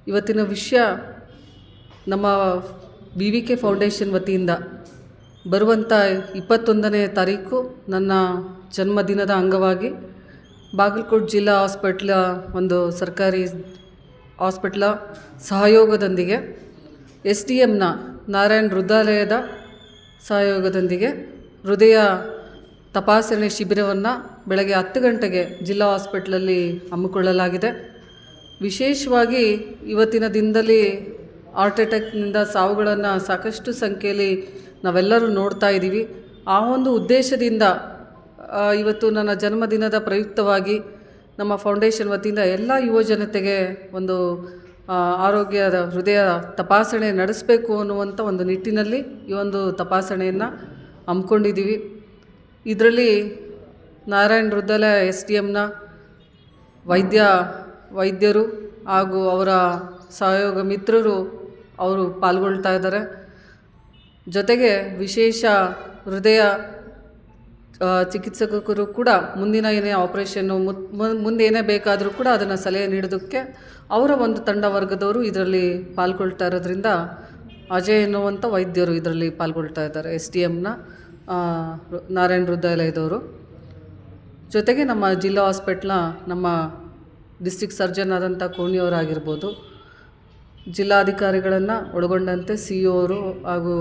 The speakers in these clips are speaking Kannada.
ಇವತ್ತಿನ ವಿಷಯ ನಮ್ಮ BVK ಫೌಂಡೇಶನ್ ವತಿಯಿಂದ ಬರುವಂಥ 21ನೇ ತಾರೀಕು ನನ್ನ ಜನ್ಮದಿನದ ಅಂಗವಾಗಿ ಬಾಗಲಕೋಟೆ ಜಿಲ್ಲಾ ಹಾಸ್ಪಿಟ್ಲ ಒಂದು ಸರ್ಕಾರಿ ಹಾಸ್ಪಿಟ್ಲ ಸಹಯೋಗದೊಂದಿಗೆ SDMನ ನಾರಾಯಣ್ ಹೃದಯಾಲಯದ ಸಹಯೋಗದೊಂದಿಗೆ ಹೃದಯ ತಪಾಸಣೆ ಶಿಬಿರವನ್ನು ಬೆಳಗ್ಗೆ 10 ಗಂಟೆಗೆ ಜಿಲ್ಲಾ ಹಾಸ್ಪಿಟ್ಲಲ್ಲಿ ಹಮ್ಮಿಕೊಳ್ಳಲಾಗಿದೆ. ವಿಶೇಷವಾಗಿ ಇವತ್ತಿನ ದಿನದಲ್ಲಿ ಹಾರ್ಟ್ ಅಟ್ಯಾಕ್ನಿಂದ ಸಾವುಗಳನ್ನು ಸಾಕಷ್ಟು ಸಂಖ್ಯೆಯಲ್ಲಿ ನಾವೆಲ್ಲರೂ ನೋಡ್ತಾ ಇದ್ದೀವಿ. ಆ ಒಂದು ಉದ್ದೇಶದಿಂದ ಇವತ್ತು ನನ್ನ ಜನ್ಮದಿನದ ಪ್ರಯುಕ್ತವಾಗಿ ನಮ್ಮ ಫೌಂಡೇಶನ್ ವತಿಯಿಂದ ಎಲ್ಲ ಯುವ ಜನತೆಗೆ ಒಂದು ಆರೋಗ್ಯದ ಹೃದಯ ತಪಾಸಣೆ ನಡೆಸಬೇಕು ಅನ್ನುವಂಥ ಒಂದು ನಿಟ್ಟಿನಲ್ಲಿ ಈ ಒಂದು ತಪಾಸಣೆಯನ್ನು ಹಮ್ಮಿಕೊಂಡಿದ್ದೀವಿ. ಇದರಲ್ಲಿ ನಾರಾಯಣ್ ಹೃದಯಾಲಯ SDMನ ವೈದ್ಯರು ಹಾಗೂ ಅವರ ಸಹಯೋಗ ಮಿತ್ರರು ಅವರು ಪಾಲ್ಗೊಳ್ತಾ ಇದ್ದಾರೆ. ಜೊತೆಗೆ ವಿಶೇಷ ಹೃದಯ ಚಿಕಿತ್ಸಕರು ಕೂಡ ಮುಂದಿನ ಏನೇ ಆಪರೇಷನ್ನು ಮುಂದೆ ಏನೇ ಬೇಕಾದರೂ ಕೂಡ ಅದನ್ನು ಸಲಹೆ ನೀಡೋದಕ್ಕೆ ಅವರ ಒಂದು ತಂಡ ವರ್ಗದವರು ಇದರಲ್ಲಿ ಪಾಲ್ಗೊಳ್ತಾ ಇರೋದ್ರಿಂದ ಅಜಯ್ ಎನ್ನುವಂಥ ವೈದ್ಯರು ಇದರಲ್ಲಿ ಪಾಲ್ಗೊಳ್ತಾ ಇದ್ದಾರೆ, SDMನ ನಾರಾಯಣ್ ಹೃದಯಾಲಯದವರು. ಜೊತೆಗೆ ನಮ್ಮ ಜಿಲ್ಲಾ ಹಾಸ್ಪಿಟ್ಲ ನಮ್ಮ ಡಿಸ್ಟ್ರಿಕ್ಟ್ ಸರ್ಜನ್ ಆದಂಥ ಕೋಣಿಯವರಾಗಿರ್ಬೋದು, ಜಿಲ್ಲಾಧಿಕಾರಿಗಳನ್ನು ಒಳಗೊಂಡಂತೆ CO ಅವರು ಹಾಗೂ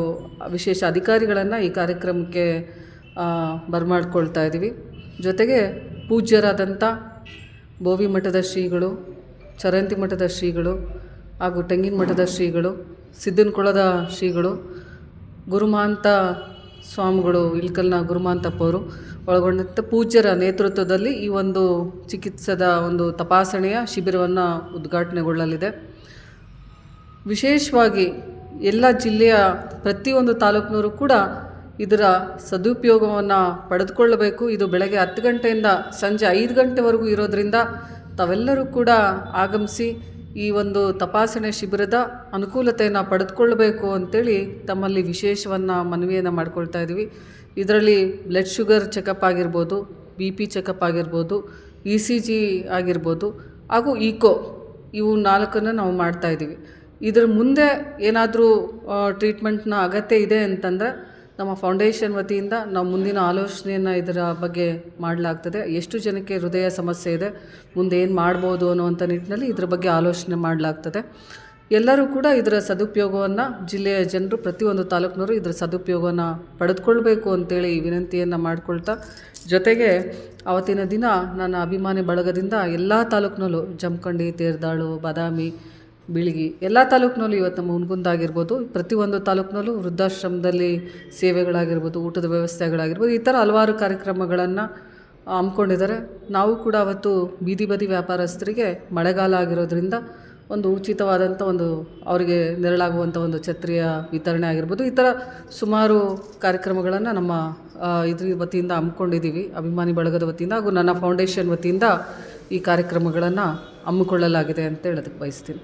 ವಿಶೇಷ ಅಧಿಕಾರಿಗಳನ್ನು ಈ ಕಾರ್ಯಕ್ರಮಕ್ಕೆ ಬರಮಾಡ್ಕೊಳ್ತಾ ಇದ್ದೀವಿ. ಜೊತೆಗೆ ಪೂಜ್ಯರಾದಂಥ ಬೋವಿ ಮಠದ ಶ್ರೀಗಳು, ಚರಂತಿ ಮಠದ ಶ್ರೀಗಳು ಹಾಗೂ ತೆಂಗಿನ ಮಠದ ಶ್ರೀಗಳು, ಸಿದ್ದನಕೊಳದ ಶ್ರೀಗಳು, ಗುರುಮಾಂತ ಸ್ವಾಮಿಗಳು ಇಳ್ಕಲ್ನ ಗುರುಮಾಂತಪ್ಪವರು ಒಳಗೊಂಡಂಥ ಪೂಜ್ಯರ ನೇತೃತ್ವದಲ್ಲಿ ಈ ಒಂದು ಚಿಕಿತ್ಸದ ಒಂದು ತಪಾಸಣೆಯ ಶಿಬಿರವನ್ನು ಉದ್ಘಾಟನೆಗೊಳ್ಳಲಿದೆ. ವಿಶೇಷವಾಗಿ ಎಲ್ಲ ಜಿಲ್ಲೆಯ ಪ್ರತಿಯೊಂದು ತಾಲೂಕಿನವರು ಕೂಡ ಇದರ ಸದುಪಯೋಗವನ್ನು ಪಡೆದುಕೊಳ್ಳಬೇಕು. ಇದು ಬೆಳಗ್ಗೆ 10 ಗಂಟೆಯಿಂದ ಸಂಜೆ 5 ಗಂಟೆವರೆಗೂ ಇರೋದರಿಂದ ತಾವೆಲ್ಲರೂ ಕೂಡ ಆಗಮಿಸಿ ಈ ಒಂದು ತಪಾಸಣೆ ಶಿಬಿರದ ಅನುಕೂಲತೆಯನ್ನು ಪಡೆದುಕೊಳ್ಳಬೇಕು ಅಂಥೇಳಿ ತಮ್ಮಲ್ಲಿ ವಿಶೇಷವನ್ನು ಮನವಿಯನ್ನು ಮಾಡ್ಕೊಳ್ತಾ ಇದ್ದೀವಿ. ಇದರಲ್ಲಿ ಬ್ಲಡ್ ಶುಗರ್ ಚೆಕಪ್ ಆಗಿರ್ಬೋದು, BP ಚೆಕಪ್ ಆಗಿರ್ಬೋದು, ECG ಆಗಿರ್ಬೋದು ಹಾಗೂ ಈಕೋ ಇವು 4 ನಾವು ಮಾಡ್ತಾಯಿದ್ದೀವಿ. ಇದರ ಮುಂದೆ ಏನಾದರೂ ಟ್ರೀಟ್ಮೆಂಟ್ನ ಅಗತ್ಯ ಇದೆ ಅಂತಂದರೆ ನಮ್ಮ ಫೌಂಡೇಶನ್ ವತಿಯಿಂದ ನಾವು ಮುಂದಿನ ಆಲೋಚನೆಯನ್ನು ಇದರ ಬಗ್ಗೆ ಮಾಡಲಾಗ್ತದೆ. ಎಷ್ಟು ಜನಕ್ಕೆ ಹೃದಯ ಸಮಸ್ಯೆ ಇದೆ, ಮುಂದೆ ಏನು ಮಾಡ್ಬೋದು ಅನ್ನುವಂಥ ನಿಟ್ಟಿನಲ್ಲಿ ಇದರ ಬಗ್ಗೆ ಆಲೋಚನೆ ಮಾಡಲಾಗ್ತದೆ. ಎಲ್ಲರೂ ಕೂಡ ಇದರ ಸದುಪಯೋಗವನ್ನು ಜಿಲ್ಲೆಯ ಜನರು ಪ್ರತಿಯೊಂದು ತಾಲೂಕಿನವರು ಇದರ ಸದುಪಯೋಗವನ್ನು ಪಡೆದುಕೊಳ್ಬೇಕು ಅಂತೇಳಿ ವಿನಂತಿಯನ್ನು ಮಾಡಿಕೊಳ್ತಾ, ಜೊತೆಗೆ ಆವತ್ತಿನ ದಿನ ನನ್ನ ಅಭಿಮಾನಿ ಬಳಗದಿಂದ ಎಲ್ಲ ತಾಲೂಕಿನಲ್ಲೂ ಜಮಖಂಡಿ, ತೇರದಾಳು, ಬಾದಾಮಿ, ಬೀಳಗಿ ಎಲ್ಲ ತಾಲೂಕಿನಲ್ಲೂ ಇವತ್ತು ನಮ್ಮ ಹುನಗುಂದಾಗಿರ್ಬೋದು, ಪ್ರತಿಯೊಂದು ತಾಲೂಕಿನಲ್ಲೂ ವೃದ್ಧಾಶ್ರಮದಲ್ಲಿ ಸೇವೆಗಳಾಗಿರ್ಬೋದು, ಊಟದ ವ್ಯವಸ್ಥೆಗಳಾಗಿರ್ಬೋದು, ಈ ಥರ ಹಲವಾರು ಕಾರ್ಯಕ್ರಮಗಳನ್ನು ಹಮ್ಮಿಕೊಂಡಿದ್ದಾರೆ. ನಾವು ಕೂಡ ಅವತ್ತು ಬೀದಿ ಬದಿ ವ್ಯಾಪಾರಸ್ಥರಿಗೆ ಮಳೆಗಾಲ ಆಗಿರೋದ್ರಿಂದ ಒಂದು ಉಚಿತವಾದಂಥ ಒಂದು ಅವರಿಗೆ ನೆರಳಾಗುವಂಥ ಒಂದು ಛತ್ರಿಯ ವಿತರಣೆ ಆಗಿರ್ಬೋದು, ಈ ಥರ ಸುಮಾರು ಕಾರ್ಯಕ್ರಮಗಳನ್ನು ನಮ್ಮ ಇದ್ರ ವತಿಯಿಂದ ಹಮ್ಮಿಕೊಂಡಿದ್ದೀವಿ. ಅಭಿಮಾನಿ ಬಳಗದ ವತಿಯಿಂದ ಹಾಗೂ ನನ್ನ ಫೌಂಡೇಶನ್ ವತಿಯಿಂದ ಈ ಕಾರ್ಯಕ್ರಮಗಳನ್ನು ಹಮ್ಮಿಕೊಳ್ಳಲಾಗಿದೆ ಅಂತ ಹೇಳೋದಕ್ಕೆ ಬಯಸ್ತೀನಿ.